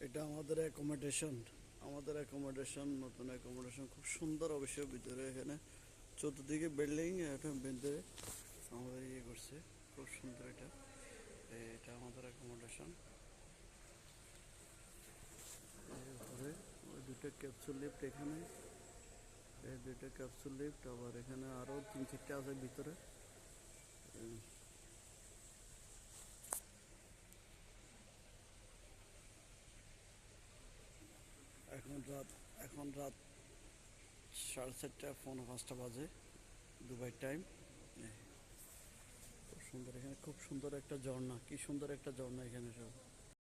এটা আমাদের অ্যাকোমোডেশন নতুন অ্যাকোমোডেশন খুব সুন্দর অবশ্য ভিতরে এখানে চতুর্দিকে বিল্ডিং এটা ভিতরে আমাদের করছে খুব সুন্দর এটা আমাদের অ্যাকোমোডেশন উপরে ওই দুটো ক্যাপসুল লিফট এখানে এই দুটো ক্যাপসুল লিফট আবার এখানে আরও 3-4টা আছে ভিতরে এখন রাত 4:30 4:45 বাজে দুবাই টাইম। খুব সুন্দর এখানে খুব সুন্দর একটা ঝর্ণা কি সুন্দর একটা ঝর্ণা এখানে সব